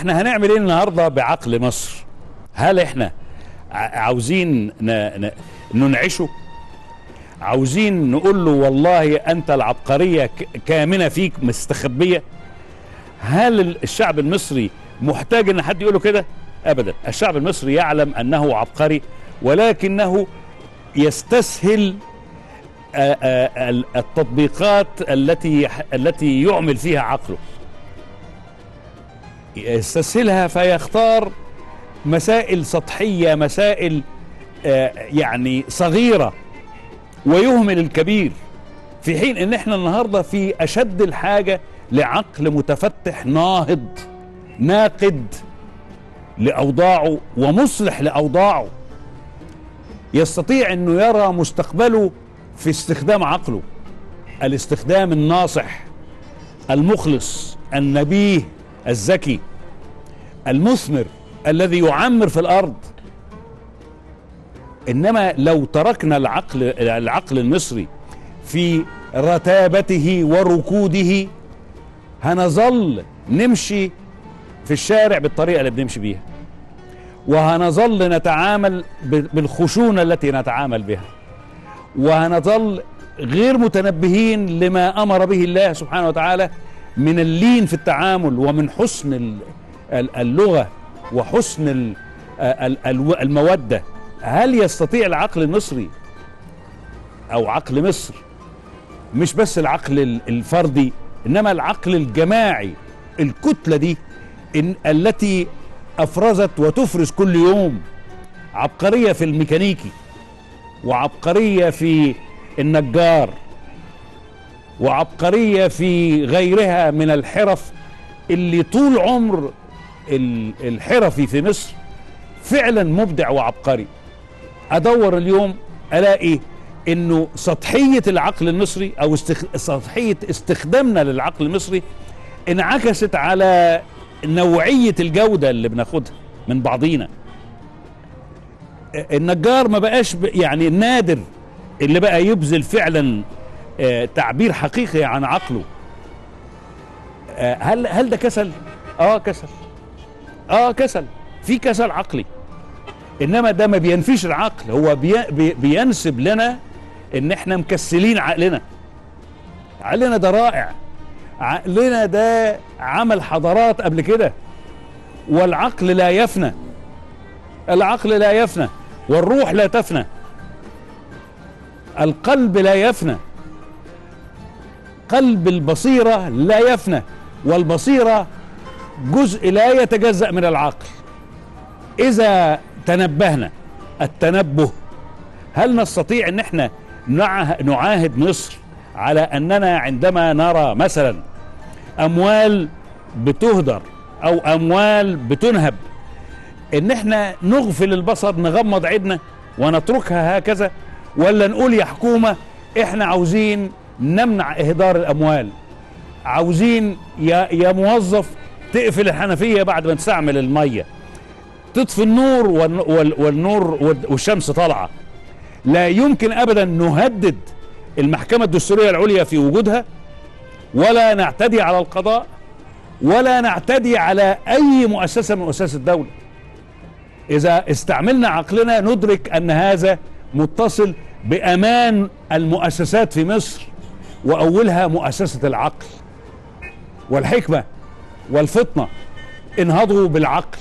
احنا هنعمل ايه النهارده بعقل مصر؟ هل احنا عاوزين ننعشه؟ عاوزين نقول له والله انت العبقرية كامنة فيك مستخبية؟ هل الشعب المصري محتاج ان حد يقوله كده؟ ابدا. الشعب المصري يعلم انه عبقري، ولكنه يستسهل التطبيقات التي يعمل فيها عقله، يستسهلها فيختار مسائل سطحية، مسائل يعني صغيرة، ويهمل الكبير، في حين ان احنا النهاردة في اشد الحاجة لعقل متفتح ناهض ناقد لأوضاعه ومصلح لأوضاعه، يستطيع انه يرى مستقبله في استخدام عقله، الاستخدام الناصح المخلص النبيه الذكي المثمر الذي يعمر في الأرض. إنما لو تركنا العقل المصري في رتابته وركوده هنظل نمشي في الشارع بالطريقة اللي بنمشي بيها، وهنظل نتعامل بالخشونة التي نتعامل بها، وهنظل غير متنبهين لما أمر به الله سبحانه وتعالى من اللين في التعامل، ومن حسن اللغة وحسن المودة. هل يستطيع العقل المصري أو عقل مصر، مش بس العقل الفردي إنما العقل الجماعي، الكتلة دي التي أفرزت وتفرز كل يوم عبقرية في الميكانيكي، وعبقرية في النجار، وعبقرية في غيرها من الحرف اللي طول عمر الحرفي في مصر فعلا مبدع وعبقري. أدور اليوم ألاقي إنه سطحية العقل المصري أو سطحية استخدامنا للعقل المصري انعكست على نوعية الجودة اللي بناخدها من بعضينا. النجار ما بقاش يعني النادر اللي بقى يبذل فعلا تعبير حقيقي عن عقله. هل ده كسل؟ كسل. كسل، في كسل عقلي، انما ده ما بينفيش العقل، هو بينسب لنا ان احنا مكسلين عقلنا. عقلنا ده رائع، عقلنا ده عمل حضارات قبل كده، والعقل لا يفنى، العقل لا يفنى، والروح لا تفنى، القلب لا يفنى، قلب البصيرة لا يفنى، والبصيرة جزء لا يتجزأ من العقل. إذا تنبهنا التنبه، هل نستطيع ان احنا نعاهد مصر على اننا عندما نرى مثلا اموال بتهدر او اموال بتنهب ان احنا نغفل البصر، نغمض عيننا ونتركها هكذا؟ ولا نقول يا حكومة احنا عاوزين نمنع اهدار الاموال، عاوزين يا موظف تقفل الحنفية بعد ما تستعمل المية، تطفي النور والنور والشمس طالعة؟ لا يمكن ابدا نهدد المحكمة الدستورية العليا في وجودها، ولا نعتدي على القضاء، ولا نعتدي على اي مؤسسة من مؤسسات الدولة. اذا استعملنا عقلنا ندرك ان هذا متصل بامان المؤسسات في مصر، واولها مؤسسة العقل والحكمة والفطنة. انهضوا بالعقل.